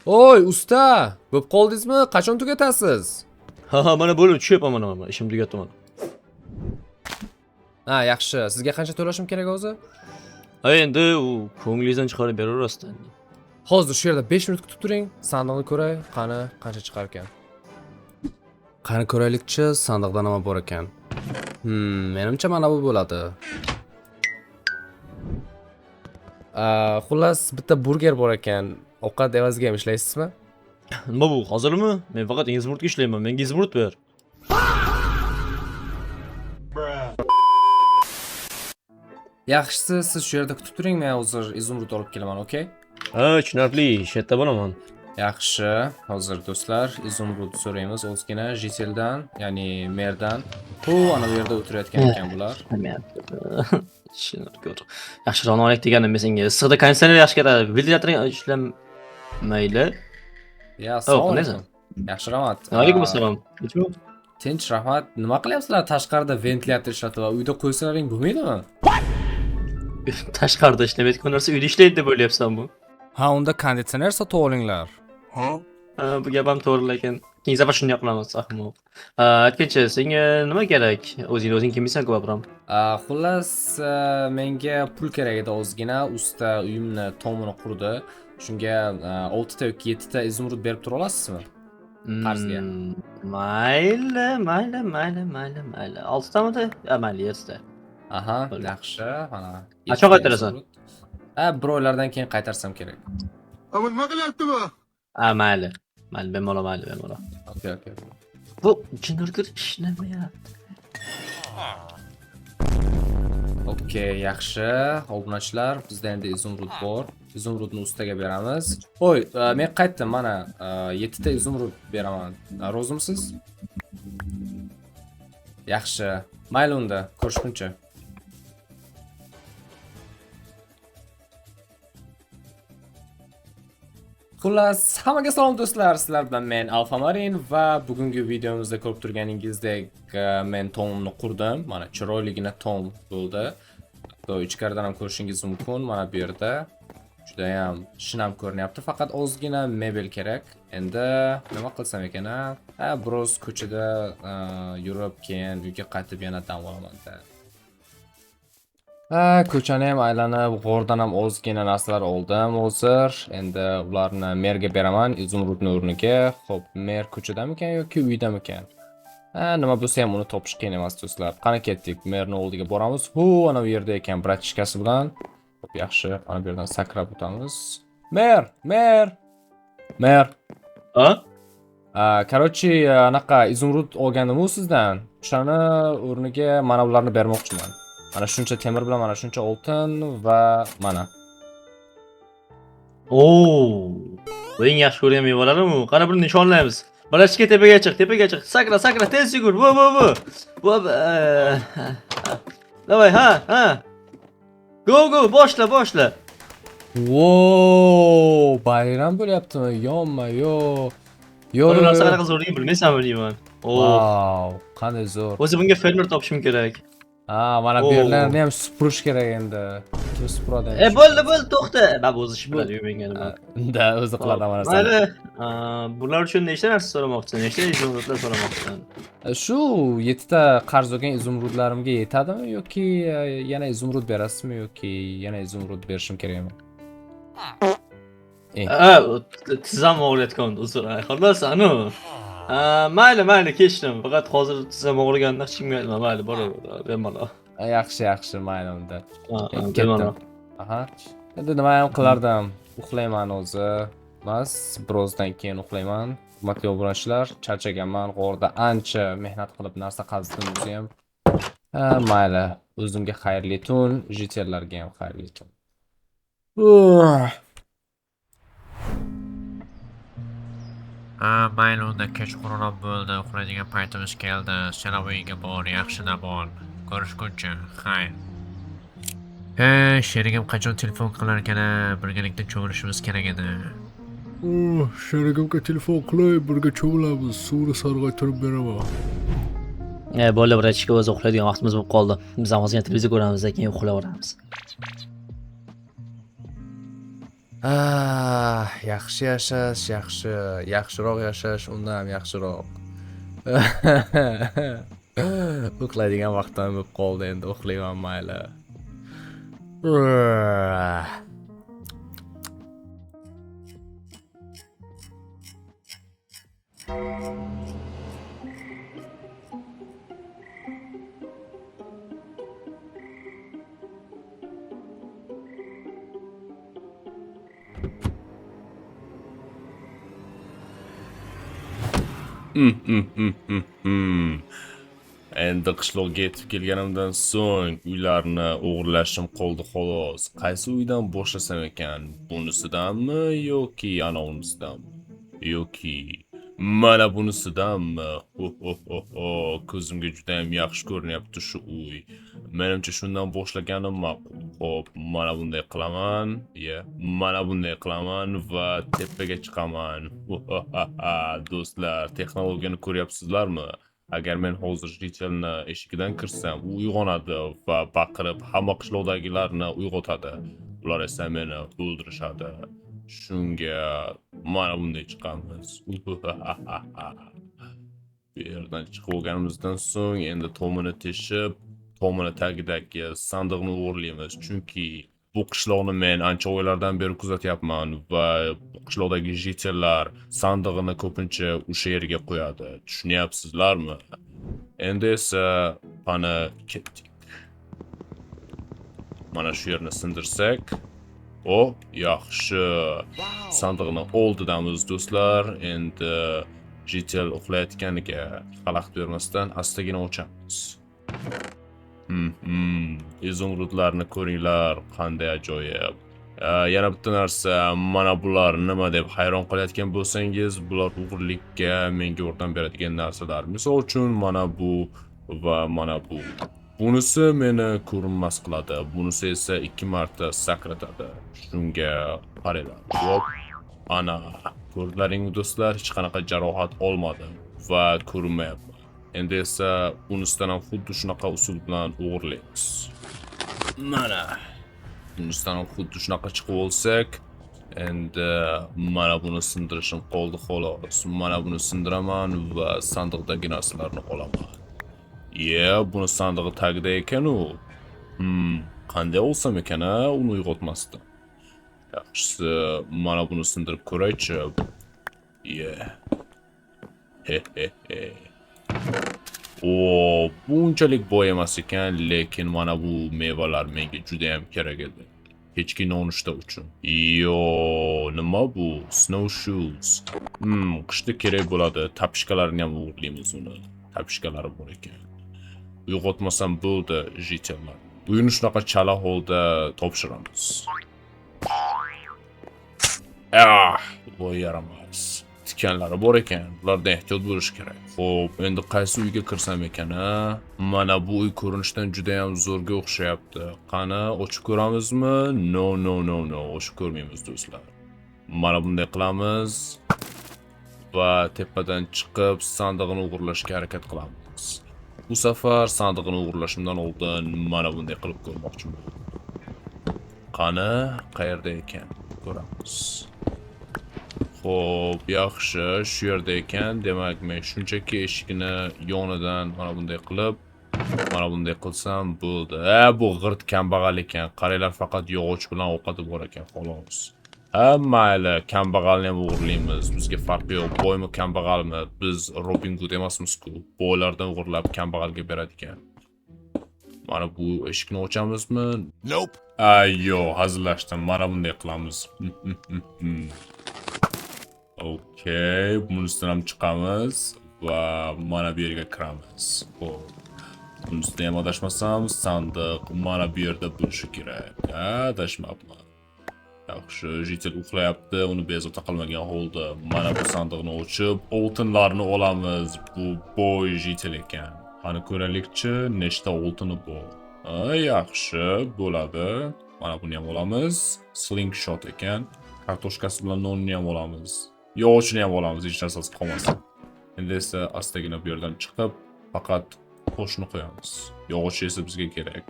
Oy, usta! Bo'p qoldingizmi? Qachon tugatasiz? Ha, mana bo'lib tushyapman mana. Ishim tugatdi mana. Ha, yaxshi. Sizga qancha to'lashim kerak o'zi? Ha, endi u ko'nglingizdan chiqarib beraverasiz. Hozir shu yerda 5 minut kutib turing. Sandiqni ko'ray, qani qancha chiqar ekan. Qani ko'raylikchi, sandiqda nima bor ekan? Menimcha mana bu bo'ladi. Xullas bitta burger bor ekan. Ovqat evaziga ham ishlaysizmi? Nima bu? Hozirmi? Men faqat Izmurtga ishlayman. Menga Izmurt ber. Yaxshisi, siz shu yerda kutib turing, men hozir izumrud olib kelaman, okey? Ha, tushunarli. Shu yerda bo'laman. Yaxshi, hozir do'stlar, izumrud so'raymiz ozgina Jiteldan, ya'ni merdan. Bu ana bu yerda o'tirayotgan ekan bular. Yaxshiroq olaylik deganim men senga. Issiqda konditsioner yaxshi ketadi. Ventilyator ishlamaydi. Ya, sog' bo'ling. Yaxshi, rahmat. Alaykum assalom. Tinch, rahmat. Nima qilyapsizlar? Tashqarida ventilyator ishlatib va uyda qo'ysalaring bo'lmaydimi? Tashqarida ishlamaydigan narsa uyda ishlaydi deb o'ylayapsan bu? Ha, unda konditsioner sotib olinglar. Ha, bu gap ham to'g'ri, lekin keyingi safar shunday qilamiz, ahmoq. Aytgancha, senga nima kerak? O'zing kimsan ko'proq? Xullas, menga pul kerak edi ozgina. Usta uyimni tomini qurdi. Shunga 6 ta yoki 7 ta izumrud berib tura olasizmi? Qarzga. Mayli. 6 tamidi? Mayli, 7 ta. Aha, yaxshi. Mana. Qachon qaytarasan? Bir oylardan keyin qaytarsam kerak. Nima qilyapti bu? Mayli, bemalol. Okey. Bu jinurgir ishlamayapti. Okey, yaxshi. Obunachilar, bizda endi izumrud bor. Izumrudni ustaga beramiz. Qo'y, men qaytdim, mana 7 ta izumrud beraman. Rozimisiz? Yaxshi. Mayli unda, ko'rishguncha. Xullas, hammaga salom do'stlar. Sizlar bilan men Alfamarin va bugungi videomizda ko'rib turganingizdek men tomni qurdim. Mana chiroyligina tom bo'ldi. Ichkaridan ham ko'rishingiz mumkin. Mana bu yerda juda ham shinam ko'rinyapti. Faqat ozgina mebel kerak. Endi nima qilsam ekan? Biroz ko'chada yurib, keyin uyga qaytib yana dam olaman. Ko'chani ham aylanib, g'ordan ham ozgina narsalar oldim hozir. Endi ularni merga beraman, izumrudni o'rniga. Xo'p, mer ko'chadamikan yoki uydamikan? Nima bo'lsa ham uni topish qiyin emas do'stlar. Qani ketdik, merni oldiga boramiz. Ana bu yerda ekan bratishkasi bilan. Xo'p, yaxshi. Mana bu yerdan sakrab o'tamiz. Mer. Ha? Короче, anaqa izumrud olgandim-ku sizdan. O'shani o'rniga mana bularni bermoqchiman. Mana shuncha temir bilan mana shuncha oltin va mana. Bu eng yaxshi ko'rgan mevalarimi? Qani buni nishonlaymiz. Barachka tepaga chiq. Sakra, tez yugur. Bu. Davay, ha. Go, boshla. Bayram bo'lyaptimi? Yo. Buni narsa qanaqa zo'rligini bilmaysanmi deyman. Wow, qanday zo'r. O'zi bunga fermer topishim kerak. Mana bu yerlarni ham supurish kerak endi. Kim supuradi? Bo'ldi, to'xta. Bab o'zi ish biladi menga nima. Da, o'zi qiladi mana narsa. Mayli. Bular uchun nechta narsa so'ramoqchisan? Nechta izumrudlar so'ramoqchisan? Shu 7 ta qarz olgan izumrudlarimga yetadimi yoki yana izumrud berasizmi yoki yana izumrud berishim kerakmi? Tizam og'riyotgan uzr. Xolos, mayli, kechdim. Faqat hozir tizam og'riganda hech kimga aytma. Mayli, boraver, bemalol. Yaxshi, mayli unda. Bemalol. Aha. Endi nima ham qilardim? Uxlayman o'zi. Mas, birozdan keyin uxlayman. Hurmatli obunachilar, charchaganman. G'orda ancha mehnat qilib narsa qazdim o'zi ham. Mayli, o'zimga xayrli tun, jitellarga ham xayrli tun. Mayli unda kechqurun bo'ldi, uxlaydigan paytimiz keldi. Sen uyga bor, yaxshi dam ol. Ko'rishguncha, xayr. Sherigim qachon telefon qilar ekan? Birgalikda cho'milishimiz kerak edi. Sherigimga telefon qilay, birga cho'milamiz. Suvni sarg'aytirib beraman. Bo'ldi, brachka o'zi uxlaydigan vaqtimiz bo'lib qoldi. Biz ham ozgina televiziya ko'ramiz, keyin uxlayveramiz. Yaxshi yashash, yaxshiroq yashash undan ham yaxshiroq. Uxlaydigan vaqtim bo'lib qoldi, endi uxlayman mayli. Endi qishloqqa yetib kelganimdan so'ng uylarni o'g'irlashim qoldi xolos. Qaysi uydan boshlasam ekan? Bunisidanmi yoki anavunisidanmi? Yoki mana bunisidanmi? Ko'zimga juda ham yaxshi ko'rinyapti shu uy. Menimcha shundan boshlaganim ma'qul. Xo'p, mana bunday qilaman. Mana bunday qilaman va tepaga chiqaman. Do'stlar, texnologiyani ko'ryapsizlarmi? Agar men hozir Ritelni eshigidan kirsam, u uyg'onadi va baqirib hamma qishloqdagilarni uyg'otadi. Ular esa meni o'ldirishadi. Shunga mana bunday chiqamiz. Bu yerdan chiqib olganimizdan so'ng endi tomini teshib, tomini tagidagi sandiqni o'g'irlaymiz. Chunki bu qishloqni men ancha oylardan beri kuzatyapman va bu qishloqdagi jitellar sandig'ini ko'pincha o'sha yerga qo'yadi. Tushunyapsizlarmi? Endi esa mana ketdik. Mana shu yerni sindirsak, yaxshi. Sandiqni oldidamiz do'stlar. Endi jitel uxlayotganiga xalaqit bermasdan astagina ochamiz. Izumrudlarni ko'ringlar, qanday ajoyib. Yana bitta narsa, mana bular nima deb hayron qolayotgan bo'lsangiz, bular o'g'irlikka menga yordam beradigan narsalar. Misol uchun mana bu va mana bu. Bunisi meni ko'rinmas qiladi, bunisi esa 2 marta sakratadi. Shunga qaranglar. Hop. Ana, ko'rdinglarmi do'stlar, hech qanaqa jarohat olmadim va ko'rinmayapman. Endi esa bunisidan ham xuddi shunaqa usul bilan o'g'irlaymiz. Mana. Bunisidan ham xuddi shunaqa chiqib olsak, endi mana buni sindirishim qoldi xolos. Mana buni sindiraman va sandiqdagi narsalarni olaman. Buni sandig'i tagida ekan u. Qanday olsam ekan, uni uyg'otmasdim. Yaxshisi, mana buni sindirib ko'raychi. Bunchalik boy emas ekan, lekin mana bu mevalar menga juda ham kerak edi. Kechki nonushta uchun. Nima bu? Snowshoes. Qishda kerak bo'ladi. Tapishkalarni ham o'g'irlaymiz uni. Tapishkalari bor ekan. Uyg'otmasam bo'ldi, jitellar. Uyni shunaqa chala holda topshiramiz. Voy yaramas. Tikanlari bor ekan, ulardan ehtiyot bo'lish kerak. Xo'p, endi qaysi uyga kirsam ekan, Mana bu uy ko'rinishdan juda ham zo'rga o'xshayapti. Qani, ochib ko'ramizmi? No, ochib ko'rmaymiz do'stlar. Mana bunday qilamiz va tepadan chiqib sandig'ini o'g'irlashga harakat qilamiz. Bu safar sandig'ini o'g'irlashimdan oldin mana bunday qilib ko'rmoqchiman. Qani, qayerda ekan? Ko'ramiz. Xo'p, yaxshi, shu yerda ekan. Demak, men shunchaki eshikni yonidan mana bunday qilib, mana bunday qilsam bo'ldi. Bu g'irt kambag'al ekan. Qaranglar, faqat yog'och bilan ovqati bor ekan, xolos. Mayli, kambag'alni ham o'g'irlaymiz. Bizga farqi yo'q. Boymi, kambag'almi? Biz Robin Hood emasmiz-ku. Boylardan o'g'irlab kambag'alga beradigan. Mana bu eshikni ochamizmi? Nope. Yo'q, hazillashdim. Mana bunday qilamiz. Okay, bunisidan ham chiqamiz va mana bu yerga kiramiz. Xo'p. Bunisida ham adashmasam, sandiq mana bu yerda bo'lishi kerak. Adashmabman. Yaxshi, jitel uxlayapti, uni bezovta qilmagan holda mana bu sandiqni ochib, oltinlarni olamiz. Bu boy jitel ekan. Qani ko'raylikchi, nechta oltini bor. Yaxshi, bo'ladi. Mana buni ham olamiz. Slingshot ekan. Kartoshkasi bilan nonni ham olamiz. Yog'ochni ham olamiz, hech narsasi qolmasin. Endi esa astagina bu yerdan chiqib, faqat qo'shni qo'yamiz. Yog'och esa bizga kerak.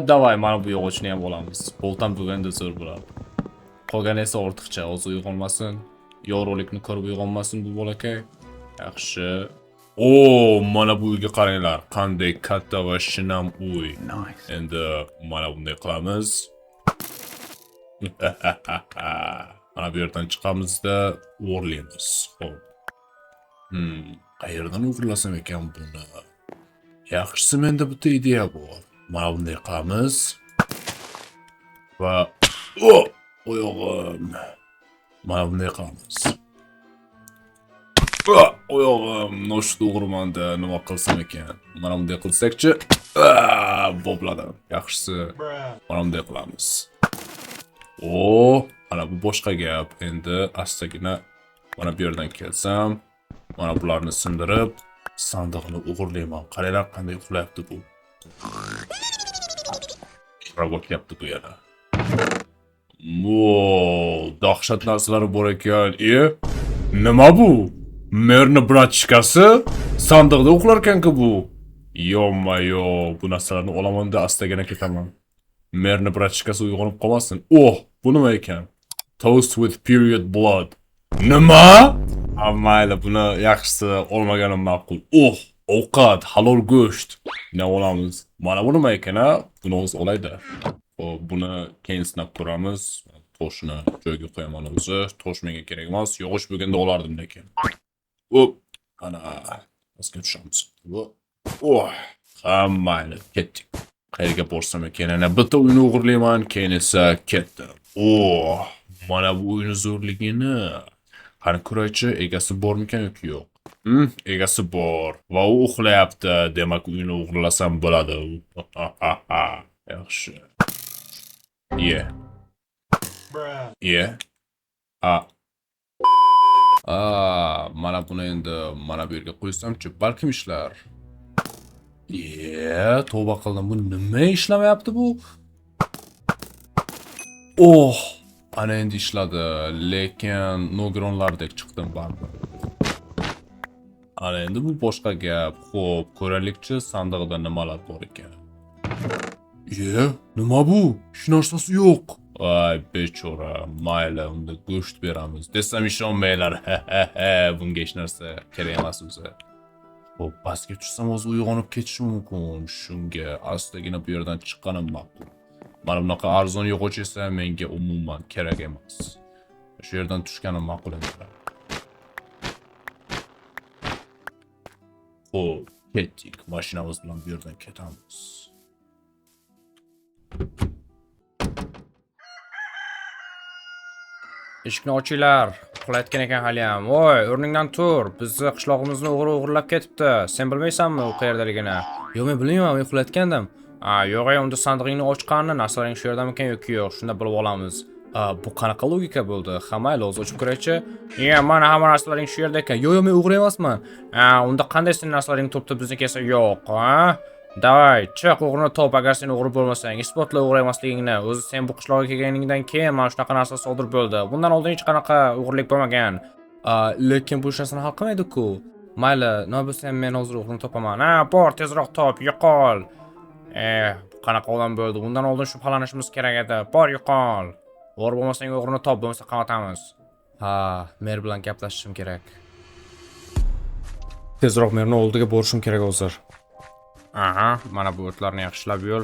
Davay, mana bu yog'ochni ham olamiz. Boltam bo'lganda zo'r bo'ladi. Qolgan esa ortiqcha, o'zi uyg'onmasin. Yorug'likni ko'rib uyg'onmasin bu bolakay. Yaxshi. Mana bu uyga qaranglar. Qanday katta va shinam uy. Nice. Endi mana bunday qilamiz. Mana bu yerdan chiqamizda o'g'irlaymiz. Xo'p. Qayerdan o'g'irlasam ekan buni? Yaxshisi menda bitta ideya bor. Mana bunday qilamiz. Va oyog'im. Mana bunday qilamiz. Oyog'im, noshud o'g'irmanda nima qilsam ekan? Mana bunday qilsak-chi? Bobladim. Yaxshisi, mana bunday qilamiz. Mana bu boshqa gap. Endi astagina mana bu yerdan kelsam, mana bularni sindirib, sandiqni o'g'irlayman. Qaranglar qanday uxlayapti bu. Rabotyapti bu yana. Dahshat narsalar bor ekan. Nima bu? Merni bratchkasi sandiqda uxlar ekan-ku bu. Yo-mayo, bu narsalarni olaman-da astagina ketaman. Merni bratchkasi uyg'onib qolmasin. Bu nima ekan? Toast with period blood. Nima? Mayli, buni yaxshisi olmaganim ma'qul. Ovqat, halol go'sht. Ne olamiz? Mana bu nima ekan, ha? Buni o'zi olaydi. Buni keyin sinab ko'ramiz. Toshni joyiga qo'yaman o'zi. Tosh menga kerak emas. Yog'och bo'lganda olardim lekin. Ana, pastga tushamiz. Mayli, ketdik. Qayerga borsam ekan, yana bitta uyni o'g'irlayman, keyin esa ketdim. Mana bu uyni zo'rligini. Qani ko'raychi, egasi bormikan yoki yo'q? Egasi bor va u uxlayapti. Demak, uyni o'g'irlasam bo'ladi. Yaxshi. Mana buni endi mana bu yerga qo'ysam-chi, balkim ishlar. Tavba qildim. Bu nima ishlamayapti bu? Ana endi ishladi, lekin nogironlardek chiqdim baribir. Ana endi bu boshqa gap. Xo'p, ko'raylikchi sandiqda nimalar bor ekan. Nima bu? Hech narsasi yo'q. Ay, bechora, mayli, unda go'sht beramiz. Desam ishonmaylar. Bunga hech narsa kerak emas o'zi. Xo'p, pastga tushsam o'zi uyg'onib ketishi mumkin. Shunga astagina bu yerdan chiqqanim ma'qul. Mana bunaqa arzon yog'och esa menga umuman kerak emas. Shu yerdan tushganim ma'qul endi. Xo'p, ketdik. Mashinamiz bilan bu yerdan ketamiz. Eshikni ochinglar. Uxlayotgan ekan hali ham. Voy, o'rningdan tur. Bizni qishlog'imizni o'g'irlab ketibdi. Sen bilmaysanmi u qayerdaligini? Yo'q, men bilmayman, men uxlayotgandim. Yo'q, unda sandig'ingni ochqanini, narsalaring shu yerdamikan yoki yo'q, shunda bilib olamiz. Bu qanaqa logika bo'ldi? Mayli, o'zi ochib ko'raychi. Mana hamma narsalaring shu yerda ekan. Yo'q, men o'g'ri emasman. Unda qanday sen narsalaring turibdi, bizniki esa yo'q, Davay, chiq o'g'rini top, agar sen o'g'ri bo'lmasang, isbotla o'g'ri emasligingni. O'zi sen bu qishloqqa kelganingdan keyin mana shunaqa narsa sodir bo'ldi. Bundan oldin hech qanaqa o'g'rilik bo'lmagan. Lekin bu narsani hal qilmaydi-ku. Mayli, nima bo'lsa ham men hozir o'g'rini topaman. Bor, tezroq top, yo'qol. Bu qanaqa odam bo'ldi? Bundan oldin shubhalanishimiz kerak edi. Bor, yo'qol. O'g'ri bo'lmasang o'g'rini top, bo'lmasa qamatamiz. Mer bilan gaplashishim kerak. Tezroq merni oldiga borishim kerak hozir. Mana bu o'tlarni yaxshilab yul.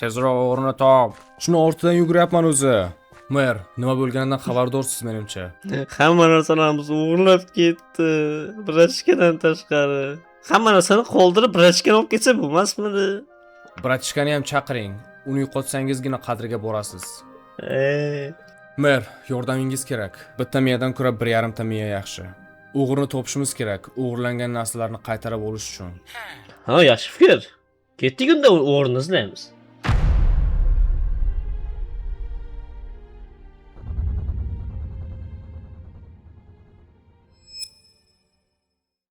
Tezroq o'g'rini top. Shuni ortidan yuguryapman o'zi. Mer, nima bo'lganidan xabardorsiz menimcha. Hamma narsalarimiz o'g'irlab ketdi. Brachkadan tashqari. Hamma narsani qoldirib brachkani olib ketsa bo'lmasmidi? Brachkani ham chaqiring. Uni yo'qotsangizgina qadriga borasiz. Mer, yordamingiz kerak. Bitta miyadan ko'ra 1,5 ta miya yaxshi. O'g'rini topishimiz kerak. O'g'irlangan narsalarni qaytarib olish uchun. Yaxshi fikr. Ketdik unda o'g'rini izlaymiz.